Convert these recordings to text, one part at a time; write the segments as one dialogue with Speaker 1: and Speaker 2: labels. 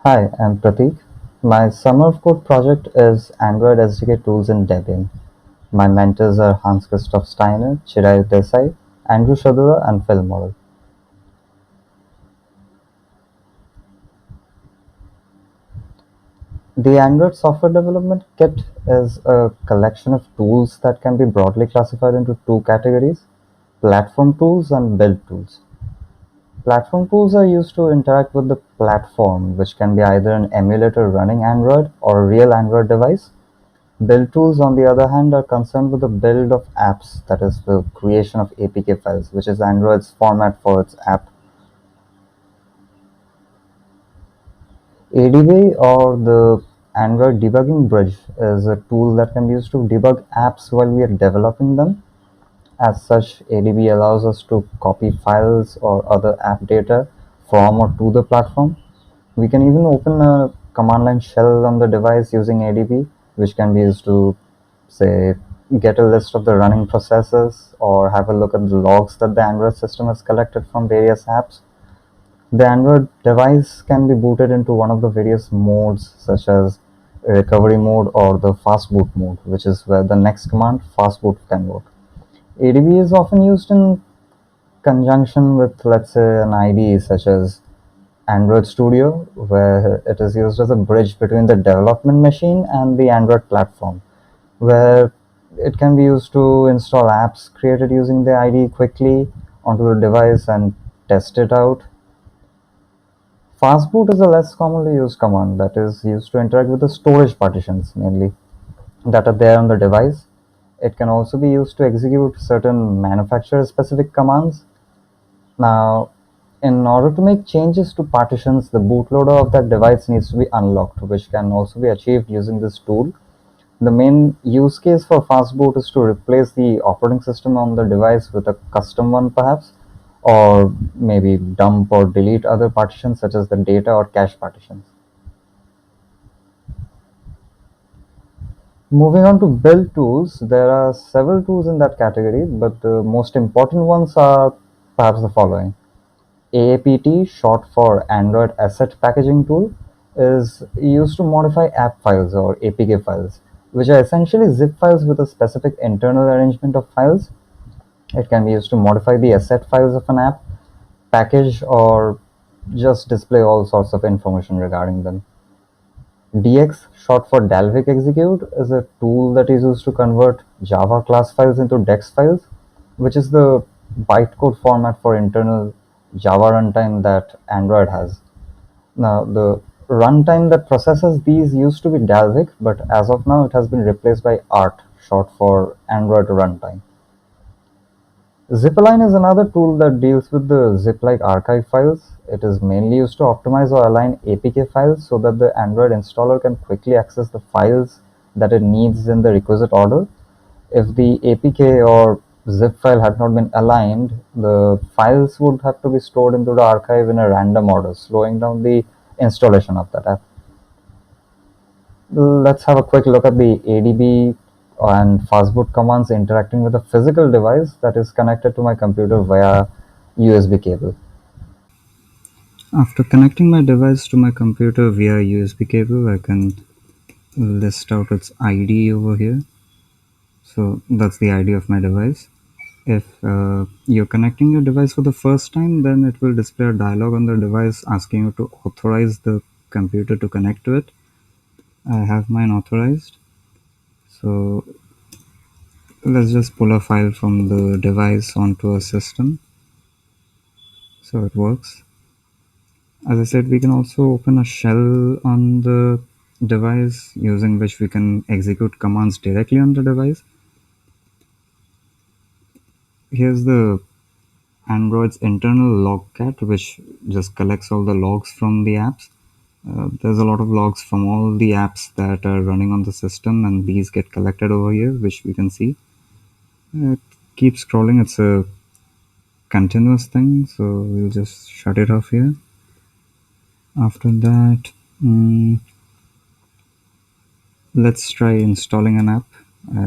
Speaker 1: Hi, I'm Prateek. My summer of code project is Android SDK Tools in Debian. My mentors are Hans-Christoph Steiner, Chirayu Desai, Andrew Shadura, and Phil Morrell. The Android Software Development Kit is a collection of tools that can be broadly classified into two categories: platform tools and build tools. Platform tools are used to interact with the platform, which can be either an emulator running Android or a real Android device. Build tools, on the other hand, are concerned with the build of apps, that is, the creation of APK files, which is Android's format for its app. ADB, or the Android Debugging Bridge, is a tool that can be used to debug apps while we are developing them. As such, ADB allows us to copy files or other app data from or to the platform. We can even open a command line shell on the device using ADB, which can be used to, say, get a list of the running processes or have a look at the logs that the Android system has collected from various apps. The Android device can be booted into one of the various modes, such as recovery mode or the fast boot mode, which is where the next command, fast boot, can work. ADB is often used in conjunction with, let's say, an IDE such as Android Studio, where it is used as a bridge between the development machine and the Android platform, where it can be used to install apps created using the IDE quickly onto the device and test it out. Fastboot is a less commonly used command that is used to interact with the storage partitions mainly that are there on the device. It can also be used to execute certain manufacturer specific commands. Now, in order to make changes to partitions, the bootloader of that device needs to be unlocked, which can also be achieved using this tool. The main use case for fastboot is to replace the operating system on the device with a custom one perhaps, or maybe dump or delete other partitions such as the data or cache partitions. Moving on to build tools, there are several tools in that category, but the most important ones are perhaps the following. AAPT, short for Android Asset Packaging Tool, is used to modify app files or APK files, which are essentially zip files with a specific internal arrangement of files. It can be used to modify the asset files of an app, package, or just display all sorts of information regarding them. DX, short for Dalvik Execute, is a tool that is used to convert Java class files into DEX files, which is the bytecode format for internal Java runtime that Android has. Now, the runtime that processes these used to be Dalvik, but as of now, it has been replaced by ART, short for Android Runtime. Zipalign is another tool that deals with the zip-like archive files. It is mainly used to optimize or align APK files so that the Android installer can quickly access the files that it needs in the requisite order. If the APK or zip file had not been aligned, the files would have to be stored into the archive in a random order, slowing down the installation of that app. Let's have a quick look at the ADB and fastboot commands interacting with a physical device that is connected to my computer via USB cable. After connecting my device to my computer via USB cable, I can list out its ID over here. So that's the ID of my device. If you're connecting your device for the first time, then it will display a dialog on the device asking you to authorize the computer to connect to it. I have mine authorized. So let's just pull a file from the device onto a system so it works. As I said, we can also open a shell on the device using which we can execute commands directly on the device. Here's the Android's internal logcat, which just collects all the logs from the apps. There's a lot of logs from all the apps that are running on the system, and these get collected over here, which we can see. Keep scrolling, it's a continuous thing, so we'll just shut it off here. After that, let's try installing an app. I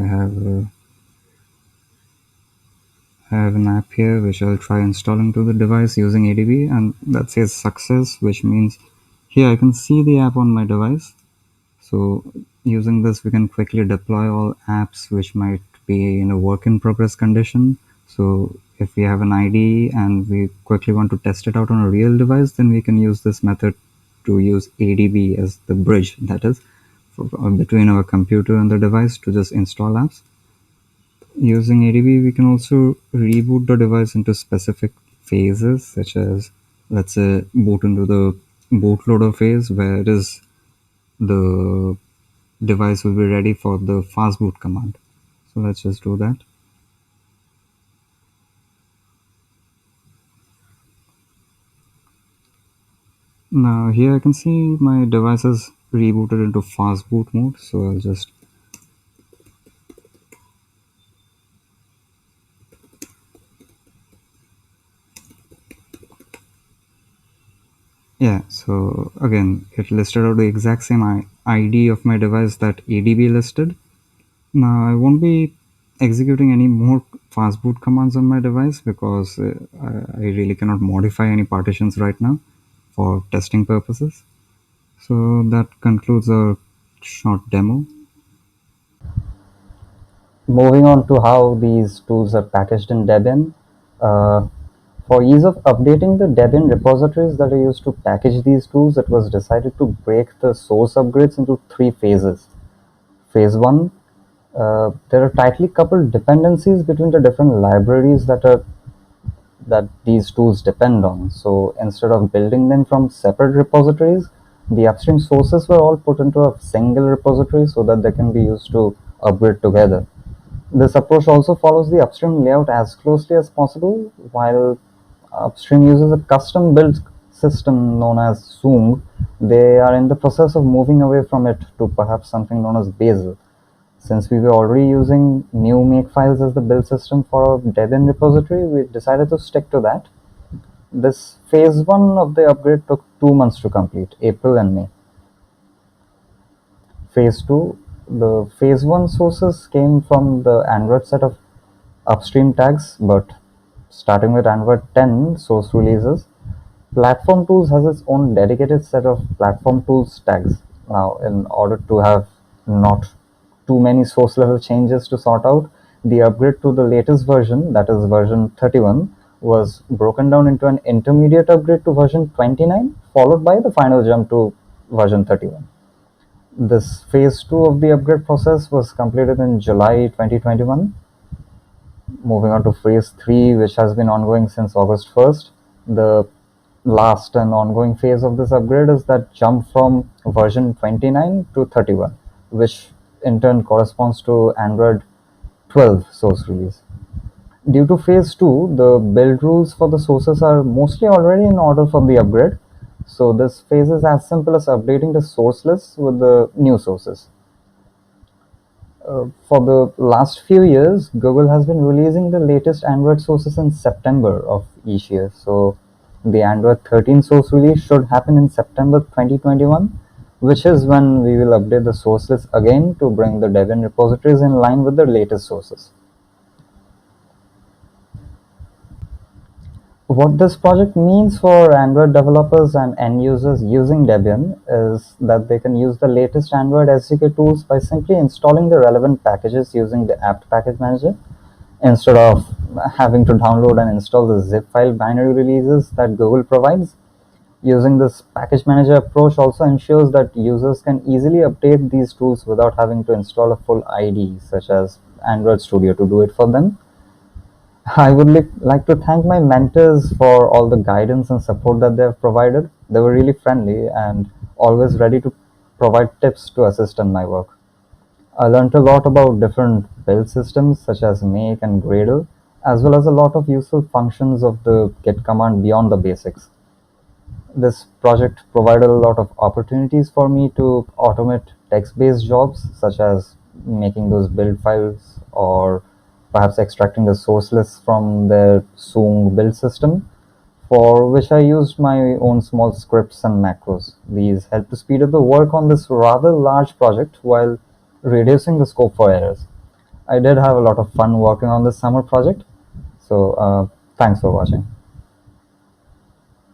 Speaker 1: have an app here which I'll try installing to the device using ADB, and that says success, which means Here I can see the app on my device. So using this, we can quickly deploy all apps which might be in a work in progress condition. So if we have an IDE and we quickly want to test it out on a real device, then we can use this method to use ADB as the bridge, that is, between our computer and the device to just install apps. Using ADB, we can also reboot the device into specific phases, such as, let's say, boot into the bootloader phase, where it is the device will be ready for the fastboot command. So let's just do that. Now here I can see my device is rebooted into fastboot mode. So I'll just so again, it listed out the exact same ID of my device that ADB listed. Now I won't be executing any more fastboot commands on my device because I really cannot modify any partitions right now for testing purposes. So that concludes our short demo. Moving on to how these tools are packaged in Debian. For ease of updating the Debian repositories that are used to package these tools, it was decided to break the source upgrades into 3 phases. Phase 1, there are tightly coupled dependencies between the different libraries that these tools depend on. So instead of building them from separate repositories, the upstream sources were all put into a single repository so that they can be used to upgrade together. This approach also follows the upstream layout as closely as possible, while upstream uses a custom built system known as Zoom. They are in the process of moving away from it to perhaps something known as Bazel. Since we were already using new makefiles as the build system for our Debian repository, we decided to stick to that. This phase 1 of the upgrade took 2 months to complete, April and May. Phase 2, the phase 1 sources came from the Android set of upstream tags, but starting with Android 10 source releases, Platform Tools has its own dedicated set of Platform Tools tags. Now, in order to have not too many source level changes to sort out, the upgrade to the latest version, that is version 31, was broken down into an intermediate upgrade to version 29, followed by the final jump to version 31. This phase 2 of the upgrade process was completed in July 2021. Moving on to phase 3, which has been ongoing since August 1st. The last and ongoing phase of this upgrade is that jump from version 29 to 31, which in turn corresponds to Android 12 source release. Due to phase 2, the build rules for the sources are mostly already in order for the upgrade. So this phase is as simple as updating the source list with the new sources. For the last few years, Google has been releasing the latest Android sources in September of each year. So the Android 13 source release should happen in September 2021, which is when we will update the source list again to bring the Debian repositories in line with the latest sources. What this project means for Android developers and end users using Debian is that they can use the latest Android SDK tools by simply installing the relevant packages using the apt package manager, instead of having to download and install the zip file binary releases that Google provides. Using this package manager approach also ensures that users can easily update these tools without having to install a full IDE, such as Android Studio, to do it for them. I would like to thank my mentors for all the guidance and support that they have provided. They were really friendly and always ready to provide tips to assist in my work. I learned a lot about different build systems such as make and gradle, as well as a lot of useful functions of the git command beyond the basics. This project provided a lot of opportunities for me to automate text-based jobs, such as making those build files or perhaps extracting the source lists from the Zoom build system, for which I used my own small scripts and macros. These helped to speed up the work on this rather large project while reducing the scope for errors. I did have a lot of fun working on this summer project, so thanks for watching.